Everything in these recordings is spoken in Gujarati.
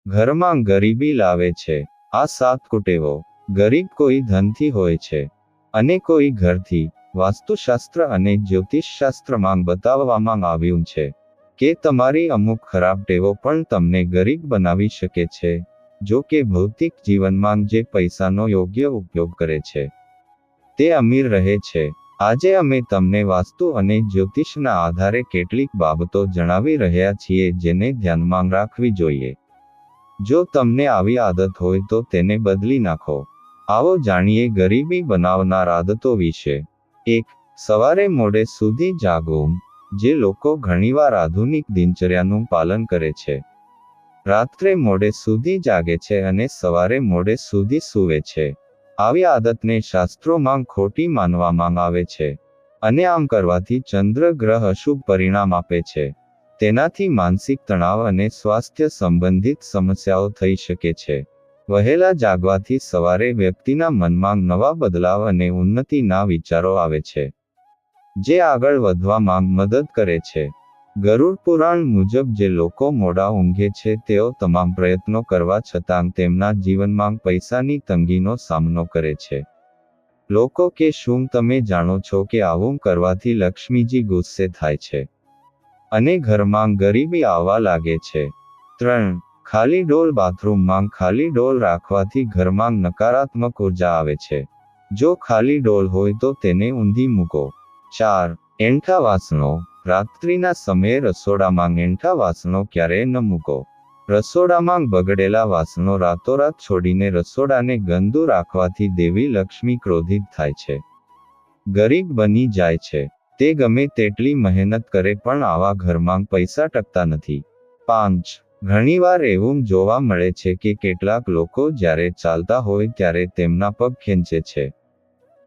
ઘરમાં ગરીબી લાવે છે. આ 7 કુટેવો. ગરીબ કોઈ ધનથી હોય છે અને કોઈ ઘરથી. વાસ્તુશાસ્ત્ર અને જ્યોતિષશાસ્ત્રમાં બતાવવામાં આવ્યું છે કે તમારી અમુક ખરાબ ટેવો પણ તમને ગરીબ બનાવી શકે છે. જો કે ભૌતિક જીવનમાં જે પૈસાનો યોગ્ય ઉપયોગ કરે છે તે અમીર રહે છે. આજે અમે તમને વાસ્તુ અને જ્યોતિષના આધારે કેટલીક બાબતો જણાવી રહ્યા છીએ જેને ધ્યાનમાં રાખવી જોઈએ. જો તમને આવી આદત હોય તો તેને બદલી નાખો. આવો જાણીએ ગરીબી બનાવનાર આદતો વિશે. 1. સવારે મોડે સુધી જાગવું. જે લોકો ઘણીવાર આધુનિક દિનચર્યાનું પાલન કરે છે, રાત્રે મોડે સુધી જાગે છે અને સવારે મોડે સુધી સૂવે છે, આવી આદતને શાસ્ત્રોમાં ખોટી માનવામાં આવે છે અને આમ કરવાથી ચંદ્ર ગ્રહ અશુભ પરિણામ આપે છે. તેનાથી માનસિક તણાવ અને સ્વાસ્થ્ય સંબંધિત સમસ્યાઓ થઈ શકે છે. વહેલા જાગવાથી સવારે વ્યક્તિના મનમાં નવા બદલાવ અને ઉન્નતિના વિચારો આવે છે, જે આગળ વધવામાં મદદ કરે છે. ગરુડ પુરાણ મુજબ જે લોકો મોડા ઊંઘે છે તેઓ તમામ પ્રયત્નો કરવા છતાં તેમના જીવનમાં પૈસાની તંગીનો સામનો કરે છે. લોકો કે શું તમે જાણો છો કે આવું કરવાથી લક્ષ્મીજી ગુસ્સે થાય છે અને ઘરમાં ગરીબી આવવા લાગે છે? 3. ખાલી ડોલ. બાથરૂમમાં ખાલી ડોલ રાખવાથી ઘરમાં નકારાત્મક ઉર્જા આવે છે. જો ખાલી ડોલ હોય તો તેને ઊંધી મૂકો. 4. એંઠા વાસણો. રાત્રિના સમયે રસોડામાં એંઠા વાસણો ક્યારેય ન મૂકો. રસોડામાં બગડેલા વાસણો રાતોરાત છોડીને રસોડાને ગંદુ રાખવાથી દેવી લક્ષ્મી ક્રોધિત થાય છે, ગરીબ બની જાય છે. તે ગમે તેટલી મહેનત કરે પણ આવા ઘરમાં પૈસા ટકતા નથી. 5. ઘણીવાર એવું જોવા મળે છે કે કેટલાક લોકો જ્યારે ચાલતા હોય ત્યારે તેમના પગ ખેંચે છે.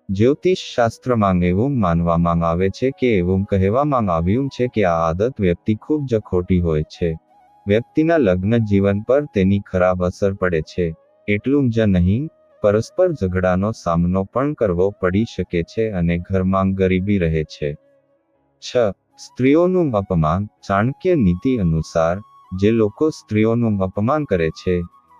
જ્યોતિષ શાસ્ત્રમાં એવું માનવામાં આવે છે કે એવું કહેવામાં આવ્યું છે કે આ આદત વ્યક્તિ ખૂબ જ ખોટી હોય છે. વ્યક્તિના લગ્ન જીવન પર તેની ખરાબ અસર પડે છે. એટલું જ નહીં, પરસ્પર ઝઘડાનો સામનો પણ કરવો પડી શકે છે અને ઘરમાં ગરીબી રહે છે. 6. સ્ત્રીઓનું અપમાન. ચાણક્ય નીતિ અનુસાર, જે લોકો સ્ત્રીઓનું અપમાન કરે છે,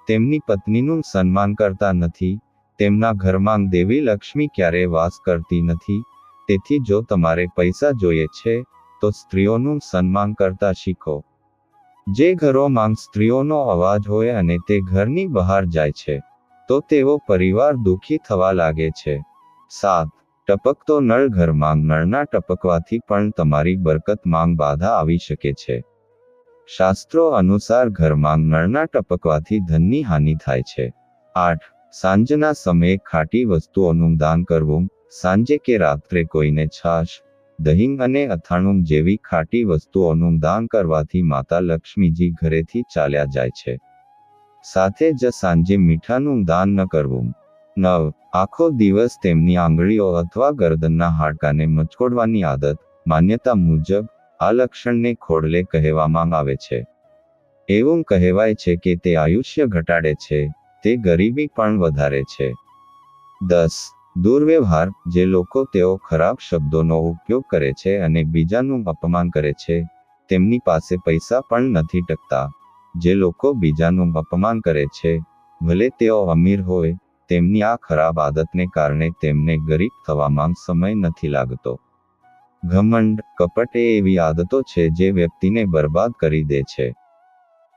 તેમની પત્નીનું સન્માન કરતા નથી, તેમના ઘરમાં દેવી લક્ષ્મી ક્યારેય વાસ કરતી નથી. તેથી જો તમારે પૈસા જોઈએ છે, તો સ્ત્રીઓનું સન્માન કરતા શીખો. જે ઘરોમાં સ્ત્રીઓનો અવાજ હોય અને તે ઘરની બહાર જાય છે, તો તેઓ પરિવાર દુઃખી થવા લાગે છે. 7. ટપકતો નળ. ઘરમાં નળના ટપકવાથી પણ તમારી બરકતમાં બાધા આવી શકે છે. શાસ્ત્રો અનુસાર ઘરમાં નળના ટપકવાથી ધનની હાનિ થાય છે. 8. સાંજના સમયે ખાટી વસ્તુઓનું દાન કરવું. સાંજે કે રાત્રે કોઈને છાશ, દહીં અને અથાણું જેવી ખાટી વસ્તુઓનું દાન કરવાથી માતા લક્ષ્મીજી ઘરેથી ચાલ્યા જાય છે. સાથે જ સાંજે મીઠાનું દાન ન કરવું. 9. આખો દિવસ તેમની આંગળીઓ અથવા ગરદનના હાડકાને મચકોડવાની આદત. માન્યતા મુજબ આ લક્ષણને ખોડલે કહેવામાં આવે છે. એવું કહેવાય છે કે તે આયુષ્ય ઘટાડે છે, તે ગરીબી પણ વધારે છે. 10. દુર્વ્યવહાર. જે લોકો તેઓ ખરાબ શબ્દોનો ઉપયોગ કરે છે અને બીજાનું અપમાન કરે છે, તેમની પાસે પૈસા પણ નથી ટકતા. જે લોકો બીજાનું અપમાન કરે છે, ભલે તેઓ અમીર હોય, તેમની આ ખરાબ આદતને કારણે તેમને ગરીબ થવામાં સમય નથી લાગતો. ઘમંડ, કપટ એ એવી આદતો છે જે વ્યક્તિને બરબાદ કરી દે છે.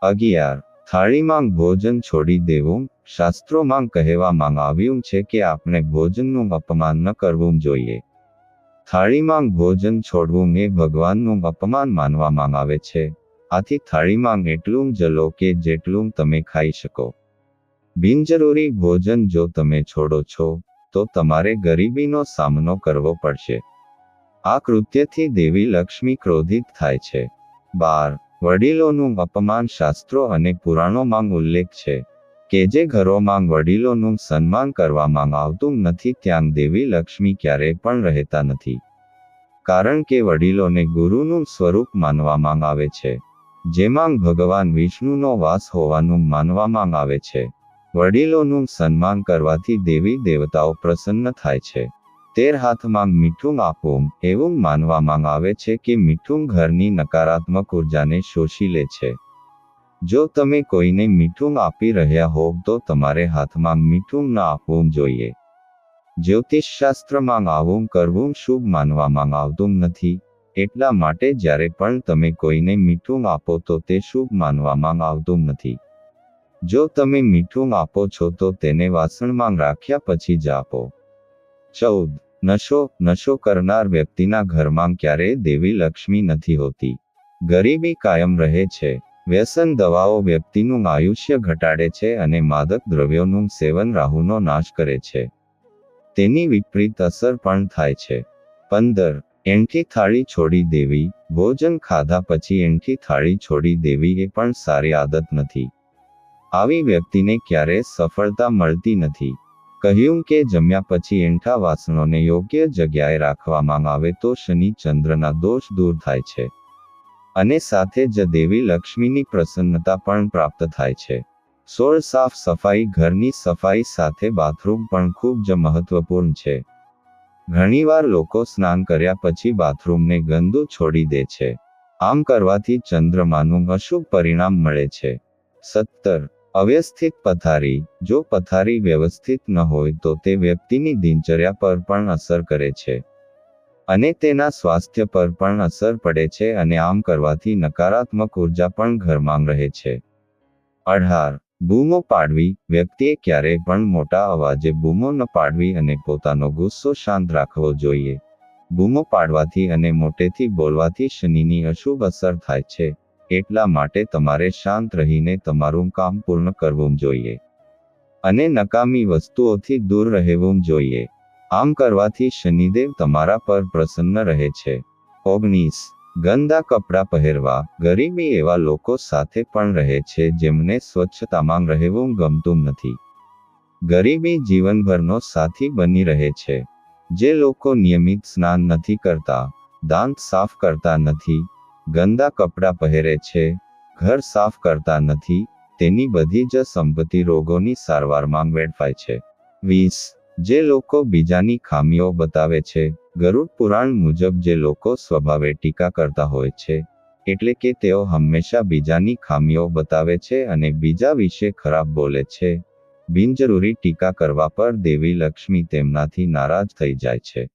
11. થાળીમાં ભોજન છોડી દેવું. શાસ્ત્રોમાં કહેવામાં આવ્યું છે કે આપણે ભોજનનું અપમાન ન કરવું જોઈએ. થાળીમાં ભોજન છોડવું એ ભગવાનનું અપમાન માનવામાં આવે છે. આથી થાળીમાં એટલું જ લો કે જેટલું તમે ખાઈ શકો. બિનજરૂરી ભોજન જો તમે છોડો છો, તો તમારે ગરીબીનો સામનો કરવો પડશે. આ કૃત્યથી દેવી લક્ષ્મી ક્રોધિત થાય છે. 12. વડીલોનું અપમાન. શાસ્ત્રો અને પુરાણોમાં ઉલ્લેખ છે કે જે ઘરોમાં વડીલોનું સન્માન કરવામાં આવતું નથી ત્યાં દેવી લક્ષ્મી ક્યારેય પણ રહેતા નથી. કારણ કે વડીલોને ગુરુનું સ્વરૂપ માનવામાં આવે છે, જેમાં ભગવાન વિષ્ણુનો વાસ હોવાનું માનવામાં આવે છે. વડીલોનું સન્માન કરવાથી દેવી દેવતાઓ પ્રસન્ન થાય છે. 13. હાથમાં મીઠું આપવું. એવું માનવામાં આવે છે કે મીઠું ઘરની નકારાત્મક ઉર્જાને શોષી લે છે. જો તમે કોઈને મીઠું આપી રહ્યા હોવ તો તમારે હાથમાં મીઠું ન આપવું જોઈએ. જ્યોતિષશાસ્ત્રમાં આવું કરવું શુભ માનવામાં આવતું નથી, એટલા માટે જ્યારે પણ તમે કોઈને મીઠું આપો તો તે શુભ માનવામાં આવતું નથી. જો તમે મીઠું આપો છો તો તેને વાસણમાં રાખ્યા પછી જ આપો. 14. નશો કરનાર વ્યક્તિના ઘરમાં ક્યારેય દેવી લક્ષ્મી નથી હોતી. ગરીબી કાયમ રહે છે. વ્યસન દવાઓ વ્યક્તિનું આયુષ્ય ઘટાડે છે અને માદક દ્રવ્યોનું સેવન રાહુનો નાશ કરે છે. તેની વિપરીત અસર પણ થાય છે. 15. એંઠી થાળી છોડી દેવી. ભોજન ખાધા પછી એંઠી થાળી છોડી દેવી એ પણ સારી આદત નથી. આવી વ્યક્તિને ક્યારેય સફળતા મળતી નથી. કહ્યું કે જમ્યા પછી એંઠા વાસણોને યોગ્ય જગ્યાએ રાખવામાં આવે તો શનિ ચંદ્રના દોષ દૂર થાય છે અને સાથે જ દેવી લક્ષ્મીની પ્રસન્નતા પણ પ્રાપ્ત થાય છે. 16. સાફ સફાઈ. ઘરની સફાઈ સાથે બાથરૂમ પણ ખૂબ જ મહત્વપૂર્ણ છે. ઘણીવાર લોકો સ્નાન કર્યા પછી બાથરૂમને ગંદુ છોડી દે છે. આમ કરવાથી ચંદ્રમાનું અશુભ પરિણામ મળે છે. 17. અવ્યવસ્થિત પથારી. જો પથારી વ્યવસ્થિત ન હોય તો તે વ્યક્તિની દિનચર્યા પર પણ અસર કરે છે અને તેના સ્વાસ્થ્ય પર પણ અસર પડે છે અને આમ કરવાથી નકારાત્મક ઉર્જા પણ ઘરમાં રહે છે. 18. બૂમો પાડવી. વ્યક્તિએ ક્યારેય પણ મોટા અવાજે બૂમો ન પાડવી અને પોતાનો ગુસ્સો શાંત રાખવો જોઈએ. બૂમો પાડવાથી અને મોટેથી બોલવાથી શનિની અશુભ અસર થાય છે, એટલા માટે તમારે શાંત રહીને તમારું કામ પૂર્ણ કરવું જોઈએ અને નકામી વસ્તુઓથી દૂર રહેવું જોઈએ. આમ કરવાથી શનિદેવ તમારા પર પ્રસન્ન રહે છે. 19. ગંદા કપડાં પહેરવા. ગરીબી એવા લોકો સાથે પણ રહે છે જેમને સ્વચ્છતામાં રહેવું ગમતું નથી. ગરીબી જીવનભરનો સાથી બની રહે છે. જે લોકો નિયમિત સ્નાન નથી કરતા, દાંત સાફ કરતા નથી, ગંદા કપડાં પહેરે છે, ઘર સાફ કરતા નથી, તેની બધી જ સંપત્તિ રોગોની સારવારમાં વેડફાય છે. 20. જે લોકો બીજાની ખામીઓ બતાવે છે. ગરુડ પુરાણ મુજબ જે લોકો સ્વભાવે ટીકા કરતા હોય છે, એટલે કે તેઓ હંમેશા બીજાની ખામીઓ બતાવે છે અને બીજા વિશે ખરાબ બોલે છે, બિનજરૂરી ટીકા કરવા પર દેવી લક્ષ્મી તેમનાથી નારાજ થઈ જાય છે.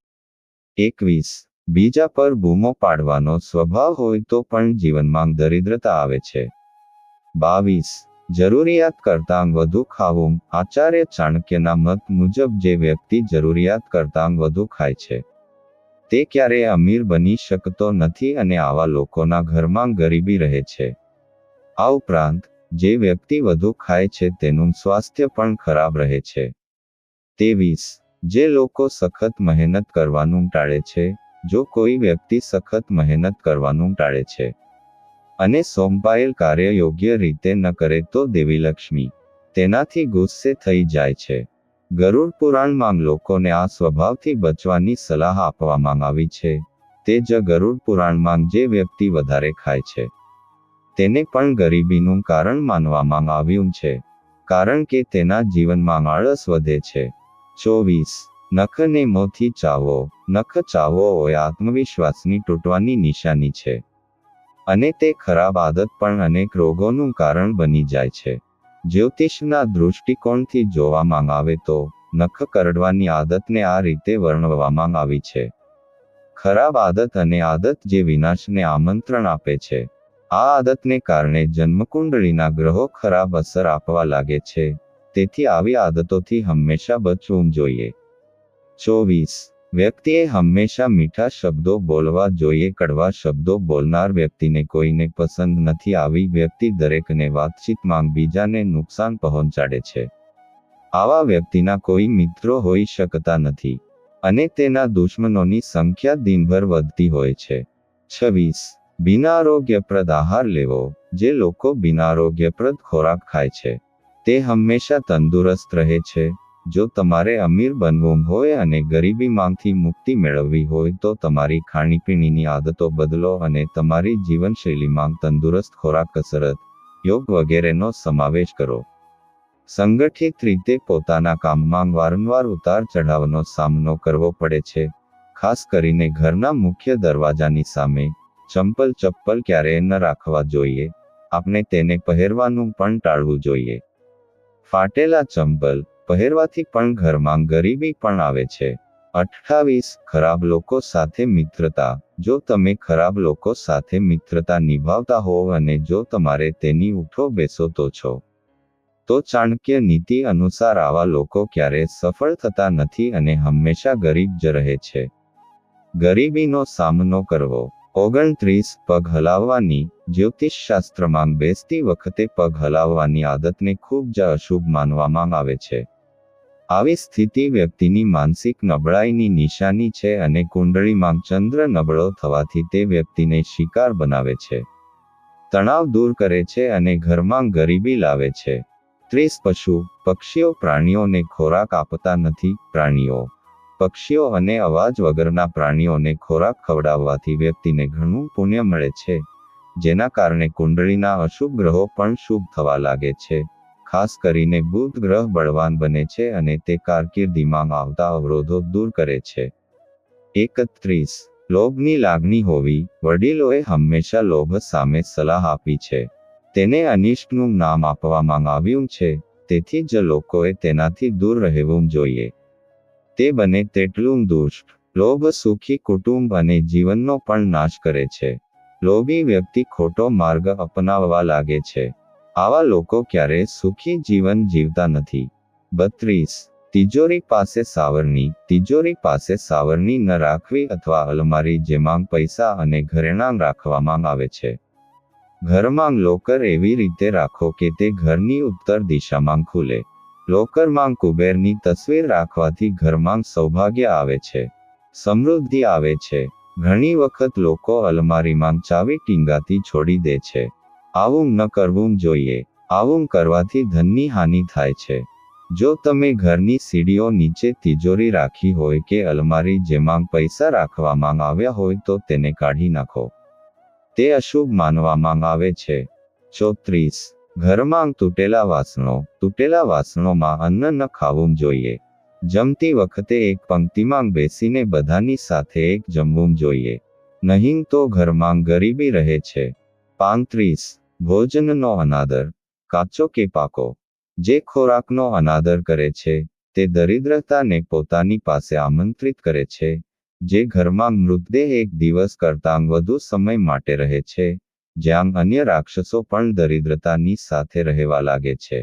21. બીજા પર બૂમો પાડવાનો સ્વભાવ હોય તો પણ જીવનમાં દરિદ્રતા આવે છે. 22. જરૂરિયાત કરતાં વધુ ખાવું. આચાર્ય ચાણક્યના મત મુજબ જે વ્યક્તિ જરૂરિયાત કરતાં વધુ ખાય છે તે ક્યારેય અમીર બની શકતો નથી અને આવા લોકોના ઘરમાં ગરીબી રહે છે. આ ઉપરાંત જે વ્યક્તિ વધુ ખાય છે તેનું સ્વાસ્થ્ય પણ ખરાબ રહે છે. 23. જે લોકો સખત મહેનત કરવાનું ટાળે છે. જો કોઈ વ્યક્તિ સખત મહેનત કરવાનું ટાળે છે અને સોંપાયેલ કાર્ય યોગ્ય રીતે ન કરે તો દેવી લક્ષ્મી તેનાથી ગુસ્સે થઈ જાય છે. ગરુડ પુરાણમાં લોકોને આ સ્વભાવથી બચવાની સલાહ આપવામાં આવી છે. તે જ ગરુડ પુરાણમાં જે વ્યક્તિ વધારે ખાય છે તેને પણ ગરીબીનું કારણ માનવામાં આવ્યું છે, કારણ કે તેના જીવનમાં આળસ વધે છે. 24. નખને મોંથી ચાવો. નખ ચાવો એ આત્મવિશ્વાસની તૂટવાની નિશાની છે અને તે ખરાબ આદત પણ અનેક રોગોનું કારણ બની જાય છે. જ્યોતિષના દૃષ્ટિકોણથી જોવામાં આવે તો નખ કરડવાની આદતને આ રીતે વર્ણવવામાં આવી છે. ખરાબ આદત અને આદત જે વિનાશને આમંત્રણ આપે છે. આ આદતને કારણે જન્મકુંડળીના ગ્રહો ખરાબ અસર આપવા લાગે છે, તેથી આવી આદતોથી હંમેશા બચવું જોઈએ. 24. વ્યક્તિએ હંમેશા મીઠા શબ્દો બોલવા જોઈએ. કડવા શબ્દો બોલનાર વ્યક્તિને કોઈને પસંદ નથી. આવી વ્યક્તિ દરેકને વાતચીતમાં બીજાને નુકસાન પહોંચાડે છે. આવા વ્યક્તિના કોઈ મિત્રો હોઈ શકતા નથી અને તેના દુશ્મનોની સંખ્યા દિનભર વધતી હોય છે. 26. બિના આરોગ્યપ્રદ આહાર લેવો. જે લોકો બિના આરોગ્યપ્રદ ખોરાક ખાય છે તે હંમેશા તંદુરસ્ત રહે છે. જો તમારે અમીર બનવું હોય અને ગરીબીમાંથી મુક્તિ મેળવવી હોય તો તમારી ખાણીપીણીની આદતો બદલો અને તમારી જીવનશૈલીમાં તંદુરસ્ત ખોરાક, કસરત, યોગ વગેરેનો સમાવેશ કરો. સંગઠિત રીતે પોતાના કામમાં વારંવાર ઉતાર ચઢાવનો સામનો કરવો પડે છે. ખાસ કરીને ઘરના મુખ્ય દરવાજાની સામે ચપ્પલ ક્યારેય ન રાખવા જોઈએ. આપણે તેને પહેરવાનું પણ ટાળવું જોઈએ. ફાટેલા ચંપલ પહેરવાથી પણ ઘરમાં ગરીબી પણ આવે છે. 28 ખરાબ લોકો સાથે મિત્રતા. જો તમે ખરાબ લોકો સાથે મિત્રતા નિભાવતા હોવ અને જો તમારે તેની ઉઠો બેસો તો છો, તો ચાણક્ય નીતિ અનુસાર આવા લોકો ક્યારેય સફળ થતા નથી અને હંમેશા ગરીબ જ રહે છે. ગરીબીનો સામનો કરવો. 29 પગ હલાવવાની. જ્યોતિષશાસ્ત્રમાં બેસતી વખતે પગ હલાવવાની આદતને ખૂબ જ અશુભ માનવામાં આવે છે. આવી સ્થિતિ વ્યક્તિની માનસિક નબળાઈની નિશાની છે અને કુંડળીમાં ચંદ્ર નબળો થવાથી તે વ્યક્તિને શિકાર બનાવે છે, તણાવ દૂર કરે છે અને ઘરમાં ગરીબી લાવે છે. 30 પશુ પક્ષીઓ પ્રાણીઓને ખોરાક આપતા નથી. પ્રાણીઓ, પક્ષીઓ અને અવાજ વગરના પ્રાણીઓને ખોરાક ખવડાવવાથી વ્યક્તિને ઘણું પુણ્ય મળે છે, જેના કારણે કુંડળીના અશુભ ગ્રહો પણ શુભ થવા લાગે છે. ખાસ કરીને બુધ ગ્રહ બળવાન બને છે અને તે કારકિર્દીમાં આવતા અવરોધો દૂર કરે છે. 31 લોભની લાગણી હોવી. વડીલોએ હંમેશા લોભ સામે સલાહ આપી છે. તેને અનિષ્ટનું નામ આપવામાં આવ્યું છે, તેથી જ લોકોએ તેનાથી દૂર રહેવું જોઈએ. તે બને તેટલું દુષ્ટ. લોભ સુખી કુટુંબ અને જીવનનો પણ નાશ કરે છે. લોભી વ્યક્તિ ખોટો માર્ગ અપનાવવા લાગે છે. આવા લોકો ક્યારેય સુખી જીવન જીવતા નથી. 32 તિજોરી પાસે સાવરણી. તિજોરી પાસે સાવરણી ન રાખવી અથવા અલમારી જેમાં પૈસા અને ઘરેણાં રાખવામાં આવે છે. ઘરમાં લોકર એવી રીતે રાખો કે તે ઘરની ઉત્તર દિશામાં ખુલે. લોકરમાં કુબેરની તસવીર રાખવાથી ઘરમાં સૌભાગ્ય આવે છે, સમૃદ્ધિ આવે છે. ઘણી વખત લોકો અલમારીમાં ચાવી ટીંગાતી છોડી દે છે. આવું ન કરવું જોઈએ. આવું કરવાથી ધનની હાનિ થાય છે. જો તમે ઘરની સીડીઓ નીચે તિજોરી રાખી હોય કે અલમારી જેમાં પૈસા રાખવામાં આવ્યા હોય તો તેને કાઢી નાખો. તે અશુભ માનવામાં આવે છે. 34 ઘરમાં તૂટેલા વાસણો. તૂટેલા વાસણોમાં અન્ન ન ખાવું જોઈએ. જમતી વખતે એક પંક્તિમાં બેસીને બધાની સાથે એક જમવું જોઈએ. નહીં તો ઘરમાં ગરીબી રહે છે. 35 ભોજનનો અનાદર. કાચો કે પાકો. જે ખોરાકનો અનાદર કરે છે, તે દરિદ્રતાને પોતાની પાસે આમંત્રિત કરે છે. જે ઘરમાં મૃતદેહ એક દિવસ કરતાં વધુ સમય માટે રહે છે, જ્યાં અન્ય રાક્ષસો પણ દરિદ્રતાની સાથે રહેવા લાગે છે.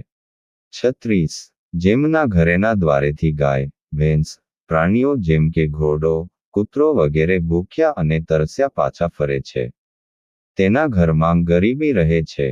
36 જેમના ઘરેના દ્વારેથી ગાય, ભેંસ, પ્રાણીઓ જેમ કે ઘોડો, કૂતરો વગેરે ભૂખ્યા અને તરસ્યા પાછા ફરે છે, તેના ઘરમાં ગરીબી રહે છે.